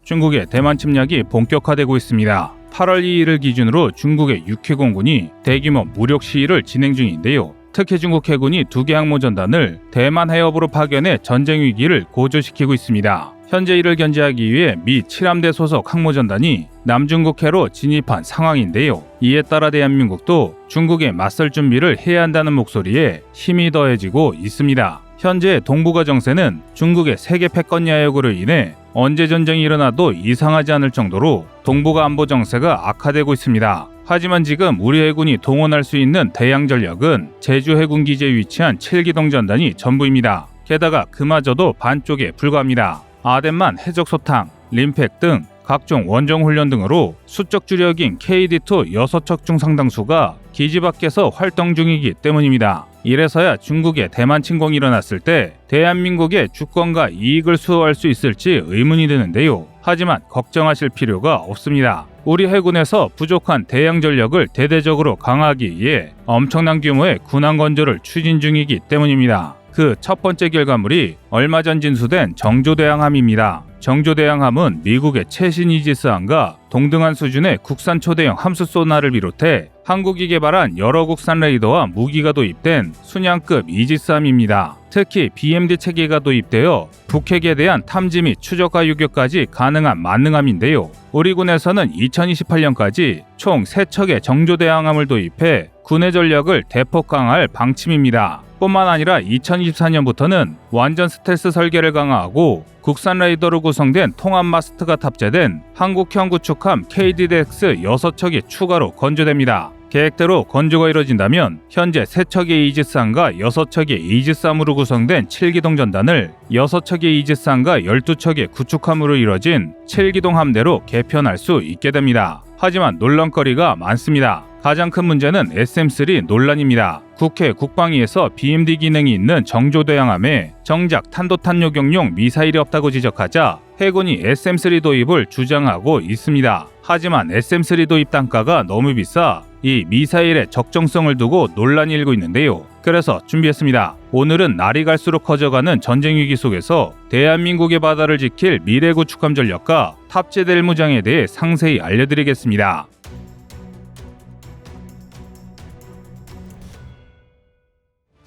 중국의 대만 침략이 본격화되고 있습니다. 8월 2일을 기준으로 중국의 6해공군이 대규모 무력 시위를 진행 중인데요. 특히 중국 해군이 2개 항모전단을 대만 해협으로 파견해 전쟁 위기를 고조시키고 있습니다. 현재 이를 견제하기 위해 미 7함대 소속 항모전단이 남중국해로 진입한 상황인데요. 이에 따라 대한민국도 중국에 맞설 준비를 해야 한다는 목소리에 힘이 더해지고 있습니다. 현재 동북아 정세는 중국의 세계 패권 야욕으로 인해 언제 전쟁이 일어나도 이상하지 않을 정도로 동북아 안보 정세가 악화되고 있습니다. 하지만 지금 우리 해군이 동원할 수 있는 대양 전력은 제주 해군 기지에 위치한 7기동 전단이 전부입니다. 게다가 그마저도 반쪽에 불과합니다. 아덴만 해적소탕, 림팩 등 각종 원정 훈련 등으로 수적 주력인 KD-2 6척 중 상당수가 기지 밖에서 활동 중이기 때문입니다. 이래서야 중국의 대만 침공이 일어났을 때 대한민국의 주권과 이익을 수호할 수 있을지 의문이 드는데요. 하지만 걱정하실 필요가 없습니다. 우리 해군에서 부족한 대양 전력을 대대적으로 강화하기 위해 엄청난 규모의 군함 건조를 추진 중이기 때문입니다. 그 첫 번째 결과물이 얼마 전 진수된 정조대양함입니다. 정조대양함은 미국의 최신 이지스함과 동등한 수준의 국산 초대형 함수 소나를 비롯해 한국이 개발한 여러 국산 레이더와 무기가 도입된 순양급 이지스함입니다. 특히 BMD 체계가 도입되어 북핵에 대한 탐지 및 추적과 유격까지 가능한 만능함인데요. 우리 군에서는 2028년까지 총 3척의 정조대양함을 도입해 군의 전력을 대폭 강화할 방침입니다. 뿐만 아니라 2024년부터는 완전 스텔스 설계를 강화하고 국산 레이더로 구성된 통합 마스트가 탑재된 한국형 구축함 KD-X 6척이 추가로 건조됩니다. 계획대로 건조가 이뤄진다면 현재 3척의 이지스함과 6척의 이지스함으로 구성된 7기동 전단을 6척의 이지스함과 12척의 구축함으로 이뤄진 7기동 함대로 개편할 수 있게 됩니다. 하지만 논란거리가 많습니다. 가장 큰 문제는 SM-3 논란입니다. 국회 국방위에서 BMD 기능이 있는 정조대양함에 정작 탄도탄요격용 미사일이 없다고 지적하자 해군이 SM-3 도입을 주장하고 있습니다. 하지만 SM-3 도입 단가가 너무 비싸 이 미사일의 적정성을 두고 논란이 일고 있는데요. 그래서 준비했습니다. 오늘은 날이 갈수록 커져가는 전쟁 위기 속에서 대한민국의 바다를 지킬 미래 구축함 전력과 탑재될 무장에 대해 상세히 알려드리겠습니다.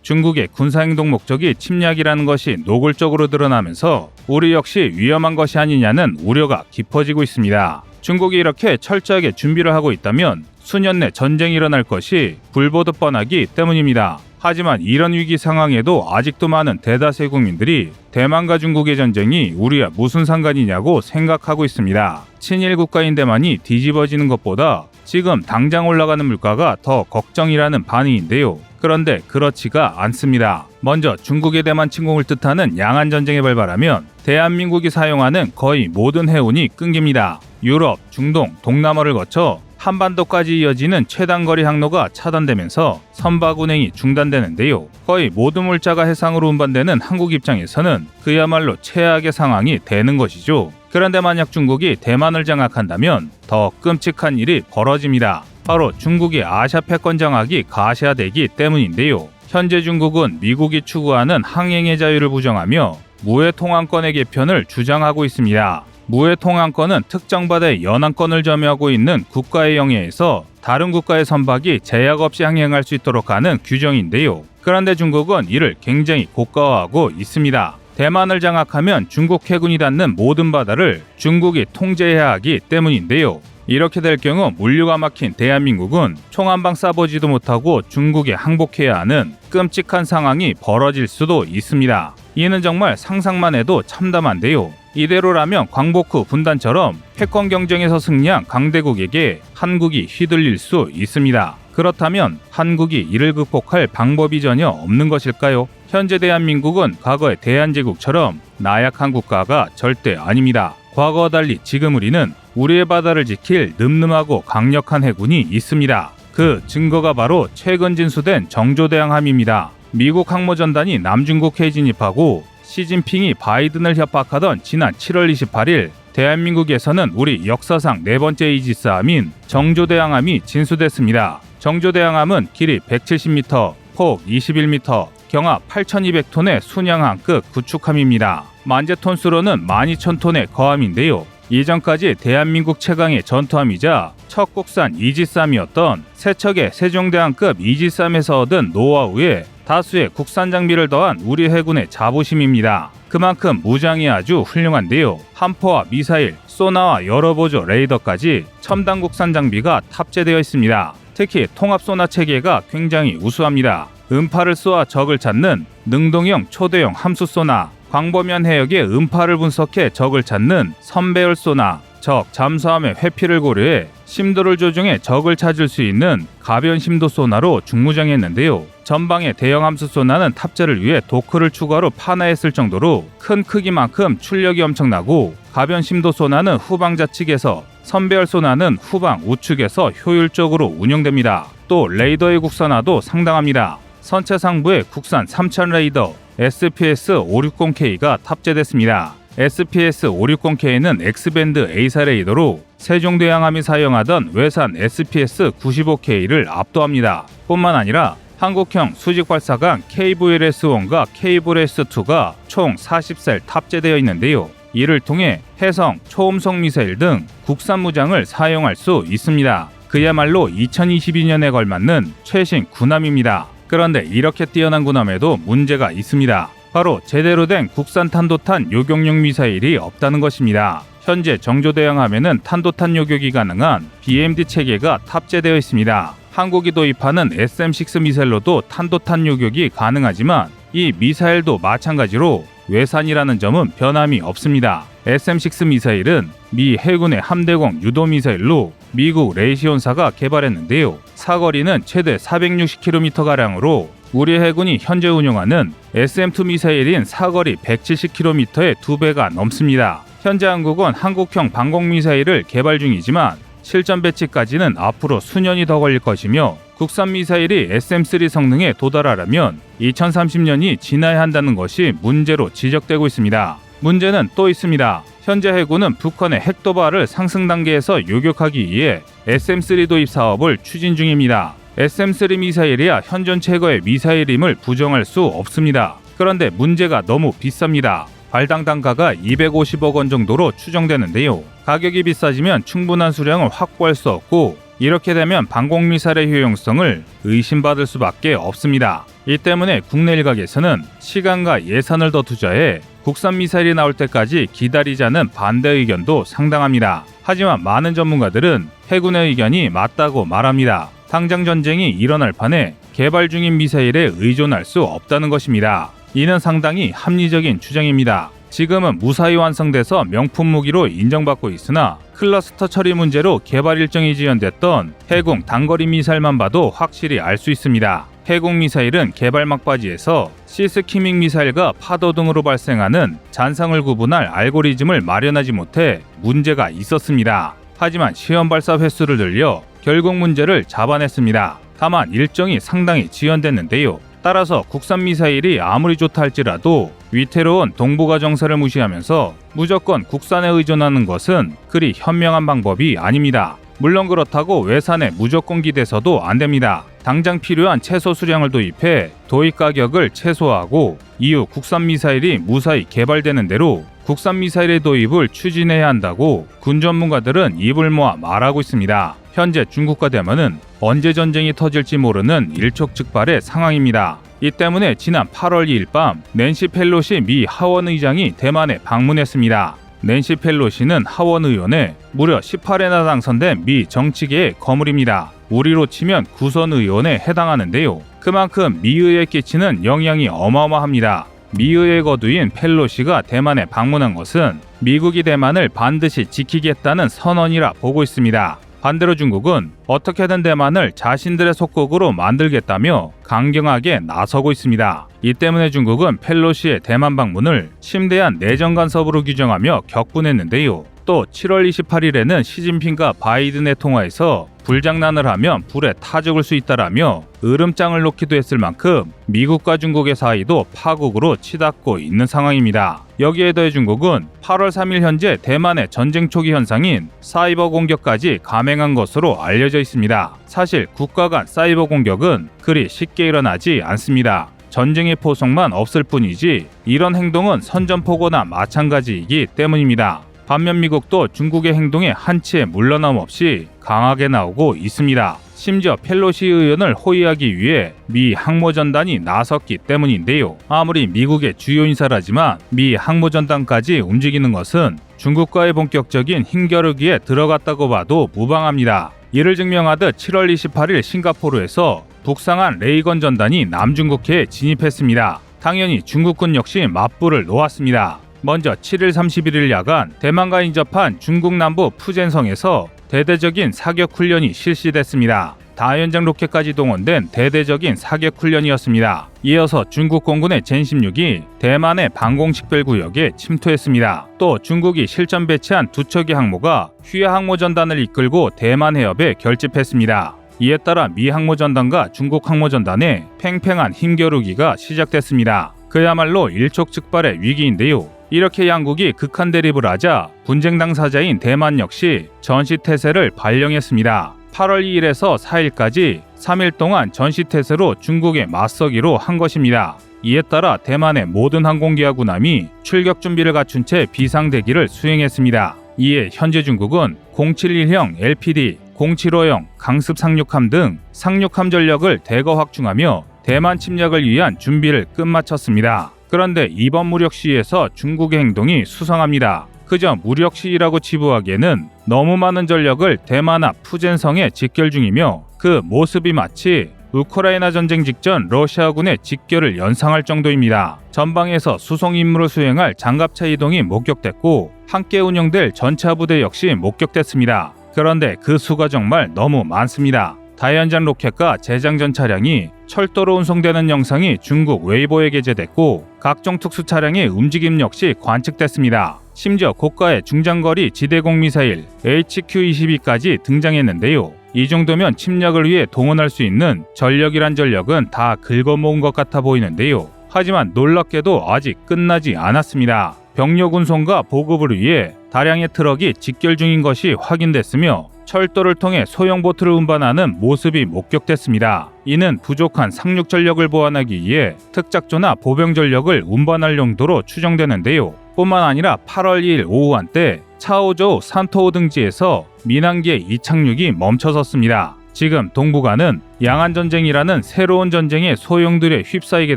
중국의 군사행동 목적이 침략이라는 것이 노골적으로 드러나면서 우리 역시 위험한 것이 아니냐는 우려가 깊어지고 있습니다. 중국이 이렇게 철저하게 준비를 하고 있다면 수년 내 전쟁이 일어날 것이 불보듯 뻔하기 때문입니다. 하지만 이런 위기 상황에도 아직도 많은 대다수의 국민들이 대만과 중국의 전쟁이 우리와 무슨 상관이냐고 생각하고 있습니다. 친일 국가인 대만이 뒤집어지는 것보다 지금 당장 올라가는 물가가 더 걱정이라는 반응인데요. 그런데 그렇지가 않습니다. 먼저 중국의 대만 침공을 뜻하는 양안 전쟁이 발발하면 대한민국이 사용하는 거의 모든 해운이 끊깁니다. 유럽, 중동, 동남아를 거쳐 한반도까지 이어지는 최단거리 항로가 차단되면서 선박 운행이 중단되는데요. 거의 모든 물자가 해상으로 운반되는 한국 입장에서는 그야말로 최악의 상황이 되는 것이죠. 그런데 만약 중국이 대만을 장악한다면 더 끔찍한 일이 벌어집니다. 바로 중국의 아시아 패권 장악이 가시화되기 때문인데요. 현재 중국은 미국이 추구하는 항행의 자유를 부정하며 무해통항권의 개편을 주장하고 있습니다. 무해통항권은 특정 바다의 연항권을 점유하고 있는 국가의 영해에서 다른 국가의 선박이 제약 없이 항행할 수 있도록 하는 규정인데요. 그런데 중국은 이를 굉장히 고가화하고 있습니다. 대만을 장악하면 중국 해군이 닿는 모든 바다를 중국이 통제해야 하기 때문인데요. 이렇게 될 경우 물류가 막힌 대한민국은 총 한 방 쏴보지도 못하고 중국에 항복해야 하는 끔찍한 상황이 벌어질 수도 있습니다. 이는 정말 상상만 해도 참담한데요. 이대로라면 광복 후 분단처럼 패권 경쟁에서 승리한 강대국에게 한국이 휘둘릴 수 있습니다. 그렇다면 한국이 이를 극복할 방법이 전혀 없는 것일까요? 현재 대한민국은 과거의 대한제국처럼 나약한 국가가 절대 아닙니다. 과거와 달리 지금 우리는 우리의 바다를 지킬 늠름하고 강력한 해군이 있습니다. 그 증거가 바로 최근 진수된 정조대양함입니다. 미국 항모전단이 남중국해에 진입하고 시진핑이 바이든을 협박하던 지난 7월 28일 대한민국에서는 우리 역사상 4번째 이지스함인 정조대양함이 진수됐습니다. 정조대양함은 길이 170m, 폭 21m, 경합 8,200톤의 순양함급 구축함입니다. 만재톤수로는 12,000톤의 거함인데요. 이전까지 대한민국 최강의 전투함이자 첫 국산 이지삼이었던 세척의 세종대왕급 이지삼에서 얻은 노하우에 다수의 국산 장비를 더한 우리 해군의 자부심입니다. 그만큼 무장이 아주 훌륭한데요. 함포와 미사일, 소나와 여러 보조 레이더까지 첨단 국산 장비가 탑재되어 있습니다. 특히 통합 소나 체계가 굉장히 우수합니다. 음파를 쏘아 적을 찾는 능동형 초대형 함수 소나, 광범위한 해역의 음파를 분석해 적을 찾는 선배열 소나, 적 잠수함의 회피를 고려해 심도를 조정해 적을 찾을 수 있는 가변 심도 소나로 중무장했는데요. 전방의 대형 함수 소나는 탑재를 위해 도크를 추가로 판화했을 정도로 큰 크기만큼 출력이 엄청나고, 가변 심도 소나는 후방 좌측에서, 선배열 소나는 후방 우측에서 효율적으로 운영됩니다. 또 레이더의 국산화도 상당합니다. 선체 상부에 국산 3000 레이더 SPS-560K가 탑재됐습니다. SPS-560K는 X밴드 A사 레이더로 세종대왕함이 사용하던 외산 SPS-95K를 압도합니다. 뿐만 아니라 한국형 수직발사관 KVLS-1과 KVLS-2가 총 40셀 탑재되어 있는데요. 이를 통해 해성, 초음속 미사일 등 국산 무장을 사용할 수 있습니다. 그야말로 2022년에 걸맞는 최신 군함입니다. 그런데 이렇게 뛰어난 군함에도 문제가 있습니다. 바로 제대로 된 국산 탄도탄 요격용 미사일이 없다는 것입니다. 현재 정조대왕함에는 탄도탄 요격이 가능한 BMD 체계가 탑재되어 있습니다. 한국이 도입하는 SM-6 미사일로도 탄도탄 요격이 가능하지만 이 미사일도 마찬가지로 외산이라는 점은 변함이 없습니다. SM-6 미사일은 미 해군의 함대공 유도 미사일로 미국 레이시온사가 개발했는데요. 사거리는 최대 460km가량으로 우리 해군이 현재 운용하는 SM-2 미사일인 사거리 170km의 2배가 넘습니다. 현재 한국은 한국형 방공 미사일을 개발 중이지만 실전 배치까지는 앞으로 수년이 더 걸릴 것이며, 국산 미사일이 SM-3 성능에 도달하려면 2030년이 지나야 한다는 것이 문제로 지적되고 있습니다. 문제는 또 있습니다. 현재 해군은 북한의 핵 도발을 상승 단계에서 요격하기 위해 SM-3 도입 사업을 추진 중입니다. SM-3 미사일이야 현존 최고의 미사일임을 부정할 수 없습니다. 그런데 문제가 너무 비쌉니다. 발당 단가가 250억 원 정도로 추정되는데요. 가격이 비싸지면 충분한 수량을 확보할 수 없고, 이렇게 되면 방공미사일의 효용성을 의심받을 수밖에 없습니다. 이 때문에 국내 일각에서는 시간과 예산을 더 투자해 국산 미사일이 나올 때까지 기다리자는 반대 의견도 상당합니다. 하지만 많은 전문가들은 해군의 의견이 맞다고 말합니다. 당장 전쟁이 일어날 판에 개발 중인 미사일에 의존할 수 없다는 것입니다. 이는 상당히 합리적인 주장입니다. 지금은 무사히 완성돼서 명품 무기로 인정받고 있으나 클러스터 처리 문제로 개발 일정이 지연됐던 해공 단거리 미사일만 봐도 확실히 알 수 있습니다. 해공 미사일은 개발 막바지에서 시스키밍 미사일과 파도 등으로 발생하는 잔상을 구분할 알고리즘을 마련하지 못해 문제가 있었습니다. 하지만 시험 발사 횟수를 늘려 결국 문제를 잡아냈습니다. 다만 일정이 상당히 지연됐는데요. 따라서 국산 미사일이 아무리 좋다 할지라도 위태로운 동북아 정세를 무시하면서 무조건 국산에 의존하는 것은 그리 현명한 방법이 아닙니다. 물론 그렇다고 외산에 무조건 기대서도 안 됩니다. 당장 필요한 최소 수량을 도입해 도입 가격을 최소화하고 이후 국산 미사일이 무사히 개발되는 대로 국산 미사일의 도입을 추진해야 한다고 군 전문가들은 입을 모아 말하고 있습니다. 현재 중국과 대만은 언제 전쟁이 터질지 모르는 일촉즉발의 상황입니다. 이 때문에 지난 8월 2일 밤 낸시 펠로시 미 하원 의장이 대만에 방문했습니다. 낸시 펠로시는 하원 의원에 무려 18회나 당선된 미 정치계의 거물입니다. 우리로 치면 구선 의원에 해당하는데요. 그만큼 미의에 끼치는 영향이 어마어마합니다. 미의의 거두인 펠로시가 대만에 방문한 것은 미국이 대만을 반드시 지키겠다는 선언이라 보고 있습니다. 반대로 중국은 어떻게든 대만을 자신들의 속국으로 만들겠다며 강경하게 나서고 있습니다. 이 때문에 중국은 펠로시의 대만 방문을 심대한 내정 간섭으로 규정하며 격분했는데요. 또 7월 28일에는 시진핑과 바이든의 통화에서 불장난을 하면 불에 타 죽을 수 있다라며 으름장을 놓기도 했을 만큼 미국과 중국의 사이도 파국으로 치닫고 있는 상황입니다. 여기에 더해 중국은 8월 3일 현재 대만의 전쟁 초기 현상인 사이버 공격까지 감행한 것으로 알려져 있습니다. 사실 국가 간 사이버 공격은 그리 쉽게 일어나지 않습니다. 전쟁의 포석만 없을 뿐이지 이런 행동은 선전포고나 마찬가지이기 때문입니다. 반면 미국도 중국의 행동에 한치의 물러남 없이 강하게 나오고 있습니다. 심지어 펠로시 의원을 호위하기 위해 미 항모전단이 나섰기 때문인데요. 아무리 미국의 주요 인사라지만 미 항모전단까지 움직이는 것은 중국과의 본격적인 힘겨루기에 들어갔다고 봐도 무방합니다. 이를 증명하듯 7월 28일 싱가포르에서 북상한 레이건 전단이 남중국해에 진입했습니다. 당연히 중국군 역시 맞불을 놓았습니다. 먼저 7일 31일 야간 대만과 인접한 중국 남부 푸젠성에서 대대적인 사격 훈련이 실시됐습니다. 다연장 로켓까지 동원된 대대적인 사격 훈련이었습니다. 이어서 중국 공군의 젠16이 대만의 방공식별구역에 침투했습니다. 또 중국이 실전 배치한 두 척의 항모가 휘하 항모전단을 이끌고 대만 해협에 결집했습니다. 이에 따라 미 항모전단과 중국 항모전단의 팽팽한 힘겨루기가 시작됐습니다. 그야말로 일촉즉발의 위기인데요. 이렇게 양국이 극한 대립을 하자 분쟁 당사자인 대만 역시 전시태세를 발령했습니다. 8월 2일에서 4일까지 3일 동안 전시태세로 중국에 맞서기로 한 것입니다. 이에 따라 대만의 모든 항공기와 군함이 출격 준비를 갖춘 채 비상대기를 수행했습니다. 이에 현재 중국은 071형 LPD, 075형 강습 상륙함 등 상륙함 전력을 대거 확충하며 대만 침략을 위한 준비를 끝마쳤습니다. 그런데 이번 무력 시위에서 중국의 행동이 수상합니다. 그저 무력 시위라고 치부하기에는 너무 많은 전력을 대만 앞 푸젠성에 직결 중이며 그 모습이 마치 우크라이나 전쟁 직전 러시아군의 직결을 연상할 정도입니다. 전방에서 수송 임무를 수행할 장갑차 이동이 목격됐고 함께 운영될 전차 부대 역시 목격됐습니다. 그런데 그 수가 정말 너무 많습니다. 다연장 로켓과 재장전 차량이 철도로 운송되는 영상이 중국 웨이보에 게재됐고 각종 특수 차량의 움직임 역시 관측됐습니다. 심지어 고가의 중장거리 지대공 미사일 HQ-22까지 등장했는데요. 이 정도면 침략을 위해 동원할 수 있는 전력이란 전력은 다 긁어모은 것 같아 보이는데요. 하지만 놀랍게도 아직 끝나지 않았습니다. 병력 운송과 보급을 위해 다량의 트럭이 직결 중인 것이 확인됐으며 철도를 통해 소형 보트를 운반하는 모습이 목격됐습니다. 이는 부족한 상륙 전력을 보완하기 위해 특작조나 보병 전력을 운반할 용도로 추정되는데요. 뿐만 아니라 8월 2일 오후 한때 차오저우 산토호 등지에서 민항기의 이착륙이 멈춰섰습니다. 지금 동북아는 양안전쟁이라는 새로운 전쟁의 소용돌이에 휩싸이게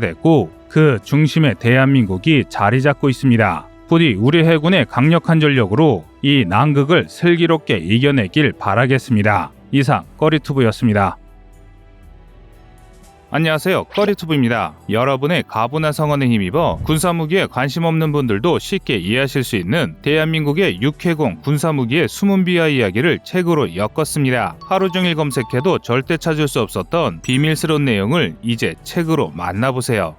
됐고 그 중심에 대한민국이 자리 잡고 있습니다. 부디 우리 해군의 강력한 전력으로 이 난극을 슬기롭게 이겨내길 바라겠습니다. 이상 꺼리투브였습니다. 안녕하세요, 꺼리투브입니다. 여러분의 가부나 성원에 힘입어 군사무기에 관심 없는 분들도 쉽게 이해하실 수 있는 대한민국의 육해공 군사무기의 숨은 비하 이야기를 책으로 엮었습니다. 하루 종일 검색해도 절대 찾을 수 없었던 비밀스러운 내용을 이제 책으로 만나보세요.